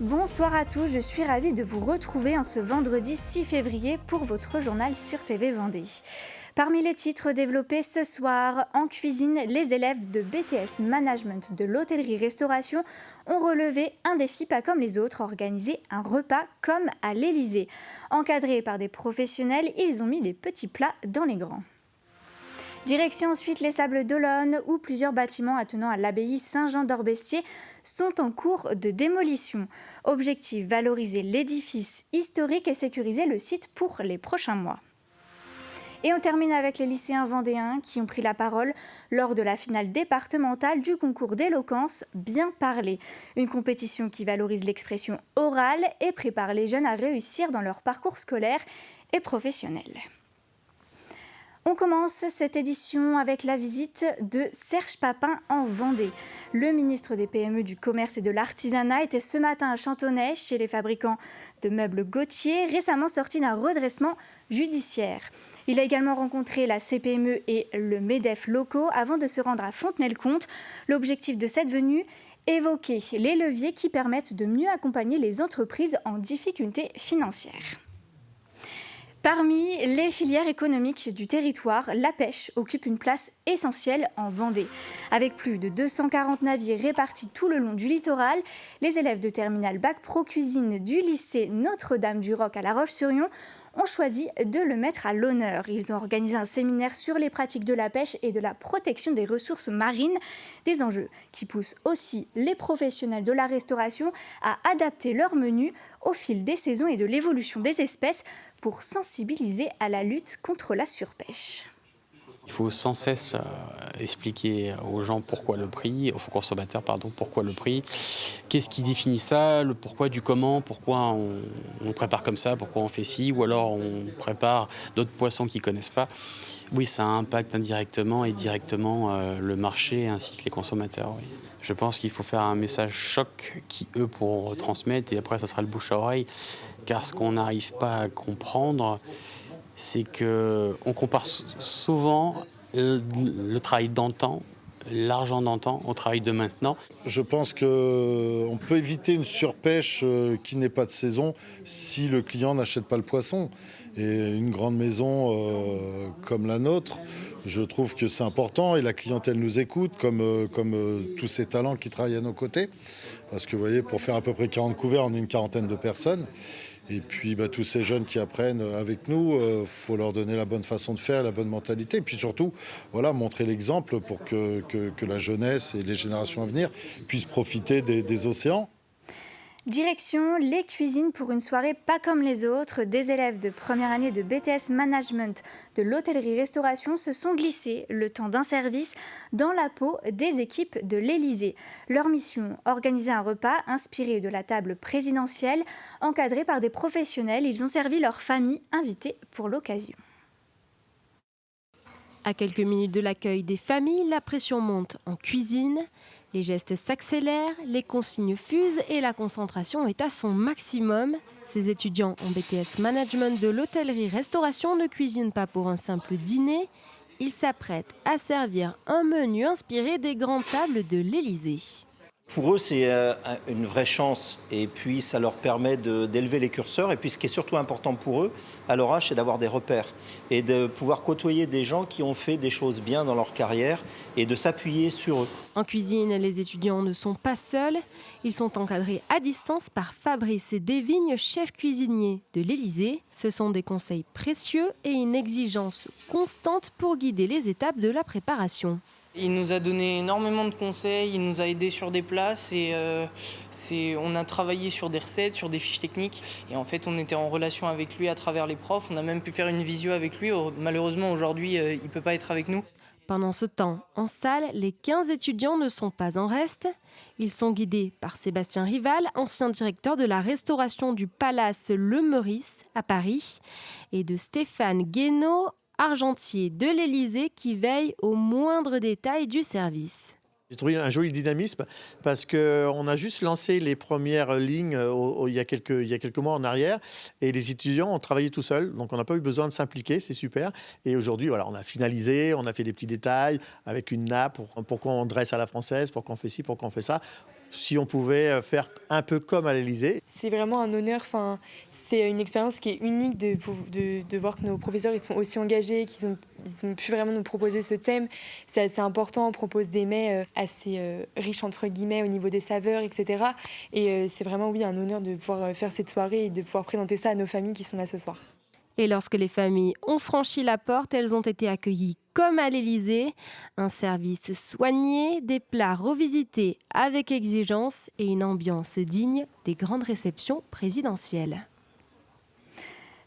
Bonsoir à tous, je suis ravie de vous retrouver en ce vendredi 6 février pour votre journal sur TV Vendée. Parmi les titres développés ce soir en cuisine, les élèves de BTS Management de l'hôtellerie-restauration ont relevé un défi pas comme les autres, organiser un repas comme à l'Élysée. Encadrés par des professionnels, ils ont mis les petits plats dans les grands. Direction ensuite les Sables d'Olonne, où plusieurs bâtiments attenant à l'abbaye Saint-Jean-d'Orbestier sont en cours de démolition. Objectif, valoriser l'édifice historique et sécuriser le site pour les prochains mois. Et on termine avec les lycéens vendéens qui ont pris la parole lors de la finale départementale du concours d'éloquence Bien parler. Une compétition qui valorise l'expression orale et prépare les jeunes à réussir dans leur parcours scolaire et professionnel. On commence cette édition avec la visite de Serge Papin en Vendée. Le ministre des PME, du Commerce et de l'Artisanat était ce matin à Chantonnay, chez les fabricants de meubles Gauthier, récemment sortis d'un redressement judiciaire. Il a également rencontré la CPME et le MEDEF locaux avant de se rendre à Fontenay-le-Comte. L'objectif de cette venue, évoquer les leviers qui permettent de mieux accompagner les entreprises en difficulté financière. Parmi les filières économiques du territoire, la pêche occupe une place essentielle en Vendée. Avec plus de 240 navires répartis tout le long du littoral, les élèves de terminale Bac Pro Cuisine du lycée Notre-Dame-du-Roc à La Roche-sur-Yon ont choisi de le mettre à l'honneur. Ils ont organisé un séminaire sur les pratiques de la pêche et de la protection des ressources marines, des enjeux qui poussent aussi les professionnels de la restauration à adapter leur menu au fil des saisons et de l'évolution des espèces pour sensibiliser à la lutte contre la surpêche. Il faut sans cesse expliquer aux gens pourquoi le prix, aux consommateurs pourquoi le prix, qu'est-ce qui définit ça, le pourquoi du comment, pourquoi on prépare comme ça, pourquoi on fait ci, ou alors on prépare d'autres poissons qu'ils ne connaissent pas. Oui, ça impacte indirectement et directement le marché ainsi que les consommateurs. Oui. Je pense qu'il faut faire un message choc qui, eux, pourront retransmettre et après, ça sera le bouche à oreille. Car ce qu'on n'arrive pas à comprendre, c'est qu'on compare souvent le travail d'antan, l'argent d'antan, au travail de maintenant. Je pense qu'on peut éviter une surpêche qui n'est pas de saison si le client n'achète pas le poisson. Et une grande maison comme la nôtre, je trouve que c'est important et la clientèle nous écoute comme tous ces talents qui travaillent à nos côtés. Parce que vous voyez, pour faire à peu près 40 couverts, on est une quarantaine de personnes. Et puis tous ces jeunes qui apprennent avec nous, faut leur donner la bonne façon de faire, la bonne mentalité. Et puis surtout, montrer l'exemple pour que la jeunesse et les générations à venir puissent profiter des océans. Direction les cuisines pour une soirée pas comme les autres. Des élèves de première année de BTS Management de l'hôtellerie-restauration se sont glissés le temps d'un service dans la peau des équipes de l'Élysée. Leur mission, organiser un repas inspiré de la table présidentielle, encadré par des professionnels. Ils ont servi leurs familles invitées pour l'occasion. À quelques minutes de l'accueil des familles, la pression monte en cuisine. Les gestes s'accélèrent, les consignes fusent et la concentration est à son maximum. Ces étudiants en BTS Management de l'hôtellerie-restauration ne cuisinent pas pour un simple dîner. Ils s'apprêtent à servir un menu inspiré des grandes tables de l'Élysée. Pour eux, c'est une vraie chance et puis ça leur permet d'élever les curseurs. Et puis ce qui est surtout important pour eux, à leur âge, c'est d'avoir des repères et de pouvoir côtoyer des gens qui ont fait des choses bien dans leur carrière et de s'appuyer sur eux. En cuisine, les étudiants ne sont pas seuls. Ils sont encadrés à distance par Fabrice Desvignes, chef cuisinier de l'Élysée. Ce sont des conseils précieux et une exigence constante pour guider les étapes de la préparation. Il nous a donné énormément de conseils, il nous a aidés sur des places et on a travaillé sur des recettes, sur des fiches techniques. Et en fait, on était en relation avec lui à travers les profs. On a même pu faire une visio avec lui. Malheureusement, aujourd'hui, il ne peut pas être avec nous. Pendant ce temps, en salle, les 15 étudiants ne sont pas en reste. Ils sont guidés par Sébastien Rival, ancien directeur de la restauration du Palace Le Meurice à Paris, et de Stéphane Guénaud, argentier de l'Élysée qui veille aux moindres détails du service. J'ai trouvé un joli dynamisme parce qu'on a juste lancé les premières lignes il y a quelques mois en arrière et les étudiants ont travaillé tout seuls, donc on n'a pas eu besoin de s'impliquer, c'est super. Et aujourd'hui, on a finalisé, on a fait des petits détails avec une nappe, pourquoi on dresse à la française, pourquoi on fait ci, pourquoi on fait ça. si on pouvait faire un peu comme à l'Élysée. C'est vraiment un honneur, c'est une expérience qui est unique de voir que nos professeurs ils sont aussi engagés, qu'ils ont pu vraiment nous proposer ce thème. C'est assez important, on propose des mets assez riches entre guillemets au niveau des saveurs, etc. Et c'est vraiment un honneur de pouvoir faire cette soirée et de pouvoir présenter ça à nos familles qui sont là ce soir. Et lorsque les familles ont franchi la porte, elles ont été accueillies comme à l'Élysée. Un service soigné, des plats revisités avec exigence et une ambiance digne des grandes réceptions présidentielles.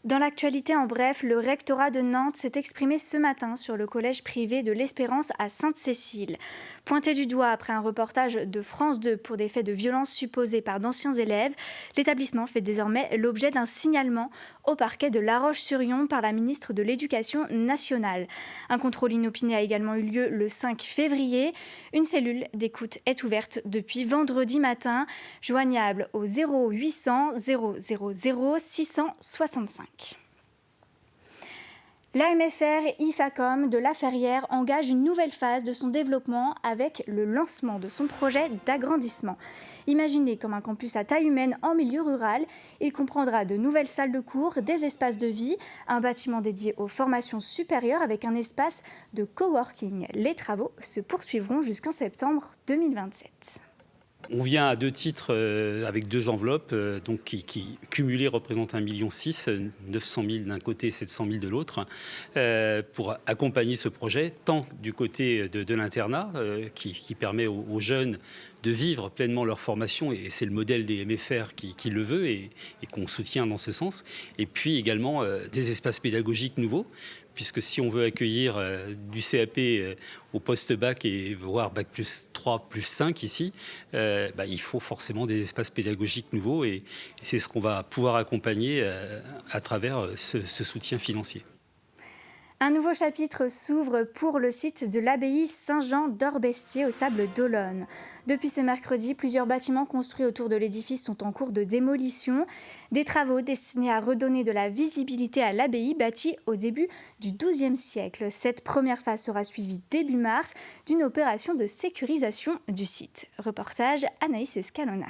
Dans l'actualité, en bref, le rectorat de Nantes s'est exprimé ce matin sur le collège privé de l'Espérance à Sainte-Cécile. Pointé du doigt après un reportage de France 2 pour des faits de violence supposés par d'anciens élèves, l'établissement fait désormais l'objet d'un signalement au parquet de La Roche-sur-Yon par la ministre de l'Éducation nationale. Un contrôle inopiné a également eu lieu le 5 février. Une cellule d'écoute est ouverte depuis vendredi matin, joignable au 0800 000 665. L'AMFR IFACOM de La Ferrière engage une nouvelle phase de son développement avec le lancement de son projet d'agrandissement. Imaginé comme un campus à taille humaine en milieu rural, il comprendra de nouvelles salles de cours, des espaces de vie, un bâtiment dédié aux formations supérieures avec un espace de coworking. Les travaux se poursuivront jusqu'en septembre 2027. On vient à 2 titres avec 2 enveloppes donc qui cumulées représentent 1,6 million, 900 000 d'un côté et 700 000 de l'autre, pour accompagner ce projet, tant du côté de l'internat qui permet aux jeunes de vivre pleinement leur formation, et c'est le modèle des MFR qui le veut et qu'on soutient dans ce sens, et puis également des espaces pédagogiques nouveaux, puisque si on veut accueillir du CAP au post-bac et voire bac plus 3, plus 5 ici, il faut forcément des espaces pédagogiques nouveaux, et c'est ce qu'on va pouvoir accompagner à travers ce soutien financier. Un nouveau chapitre s'ouvre pour le site de l'abbaye Saint-Jean d'Orbestier au Sable d'Olonne. Depuis ce mercredi, plusieurs bâtiments construits autour de l'édifice sont en cours de démolition. Des travaux destinés à redonner de la visibilité à l'abbaye bâtie au début du XIIe siècle. Cette première phase sera suivie début mars d'une opération de sécurisation du site. Reportage Anaïs Escalona.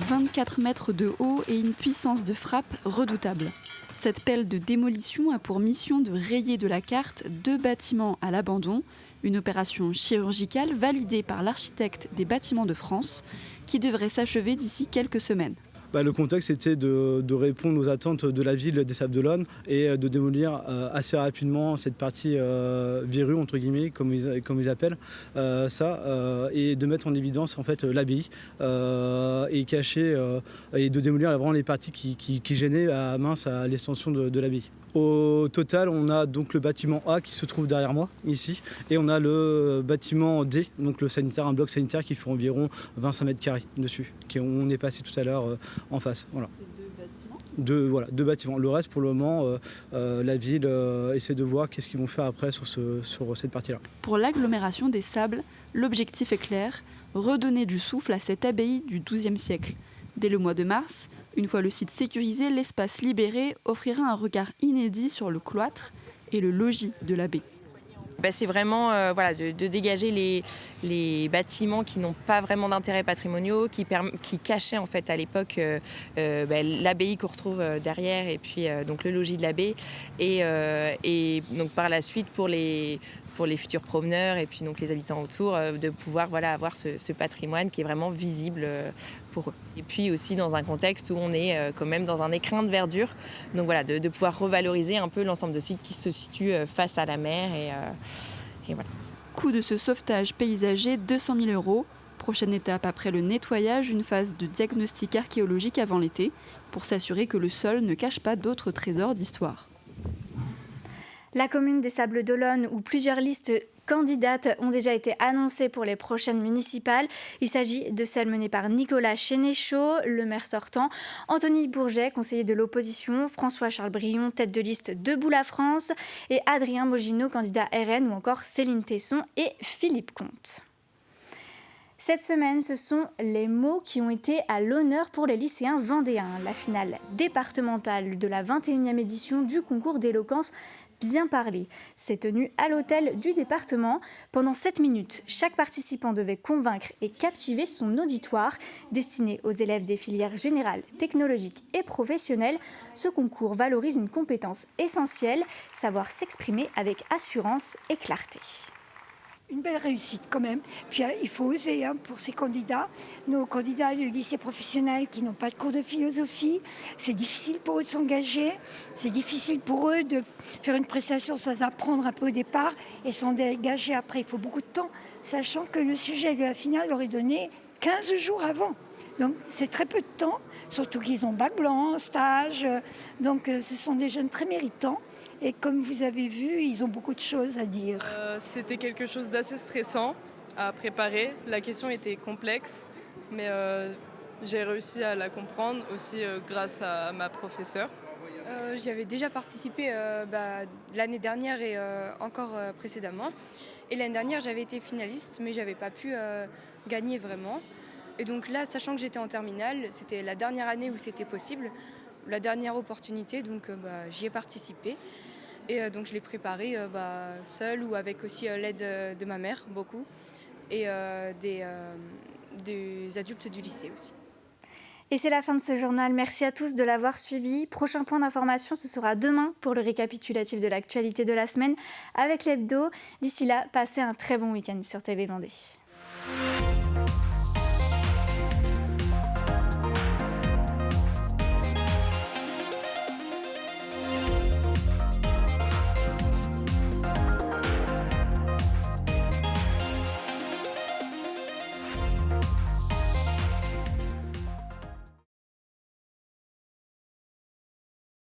24 mètres de haut et une puissance de frappe redoutable. Cette pelle de démolition a pour mission de rayer de la carte 2 bâtiments à l'abandon, une opération chirurgicale validée par l'architecte des Bâtiments de France qui devrait s'achever d'ici quelques semaines. Le contexte était de répondre aux attentes de la ville des Sables d'Olonne et de démolir assez rapidement cette partie verrue, entre guillemets, comme ils appellent et de mettre en évidence en fait l'abbaye et cacher et de démolir vraiment les parties qui gênaient à l'extension de l'abbaye. Au total, on a donc le bâtiment A qui se trouve derrière moi, ici, et on a le bâtiment D, donc le sanitaire, un bloc sanitaire qui fait environ 25 mètres carrés dessus, on est passé tout à l'heure en face. Voilà. Deux bâtiments. Le reste, pour le moment, la ville essaie de voir qu'est-ce qu'ils vont faire après sur cette partie-là. Pour l'agglomération des Sables, l'objectif est clair, redonner du souffle à cette abbaye du XIIe siècle. Dès le mois de mars, une fois le site sécurisé, l'espace libéré offrira un regard inédit sur le cloître et le logis de l'abbé. C'est vraiment de dégager les bâtiments qui n'ont pas vraiment d'intérêt patrimoniaux, qui cachaient en fait à l'époque l'abbaye qu'on retrouve derrière et puis donc le logis de l'abbé et donc par la suite pour les futurs promeneurs et puis donc les habitants autour de pouvoir avoir ce patrimoine qui est vraiment visible pour eux. Et puis aussi dans un contexte où on est quand même dans un écrin de verdure, donc de pouvoir revaloriser un peu l'ensemble de sites qui se situent face à la mer et voilà. Coût de ce sauvetage paysager, 200 000 €. Prochaine étape après le nettoyage, une phase de diagnostic archéologique avant l'été pour s'assurer que le sol ne cache pas d'autres trésors d'histoire. La commune des Sables d'Olonne, où plusieurs listes candidates ont déjà été annoncées pour les prochaines municipales. Il s'agit de celles menées par Nicolas Chénéchaud, le maire sortant, Anthony Bourget, conseiller de l'opposition, François-Charles Brion, tête de liste Debout la France, et Adrien Mogino, candidat RN, ou encore Céline Tesson et Philippe Comte. Cette semaine, ce sont les mots qui ont été à l'honneur pour les lycéens vendéens. La finale départementale de la 21e édition du concours d'éloquence bien parler. C'est tenu à l'hôtel du département. Pendant 7 minutes, chaque participant devait convaincre et captiver son auditoire. Destiné aux élèves des filières générales, technologiques et professionnelles, ce concours valorise une compétence essentielle, savoir s'exprimer avec assurance et clarté. Une belle réussite quand même. Puis il faut oser pour ces candidats. Nos candidats du lycée professionnel qui n'ont pas de cours de philosophie, c'est difficile pour eux de s'engager. C'est difficile pour eux de faire une prestation sans apprendre un peu au départ et s'en dégager après. Il faut beaucoup de temps, sachant que le sujet de la finale leur est donné 15 jours avant. Donc c'est très peu de temps, surtout qu'ils ont bac blanc, stage. Donc ce sont des jeunes très méritants. Et comme vous avez vu, ils ont beaucoup de choses à dire. C'était quelque chose d'assez stressant à préparer. La question était complexe, mais j'ai réussi à la comprendre aussi grâce à ma professeure. J'y avais déjà participé l'année dernière et encore précédemment. Et l'année dernière, j'avais été finaliste, mais je n'avais pas pu gagner vraiment. Et donc là, sachant que j'étais en terminale, c'était la dernière année où c'était possible, la dernière opportunité, donc j'y ai participé. Et donc je l'ai préparé seule ou avec aussi l'aide de ma mère, beaucoup, et des adultes du lycée aussi. Et c'est la fin de ce journal. Merci à tous de l'avoir suivi. Prochain point d'information, ce sera demain pour le récapitulatif de l'actualité de la semaine avec l'hebdo. D'ici là, passez un très bon week-end sur TV Vendée.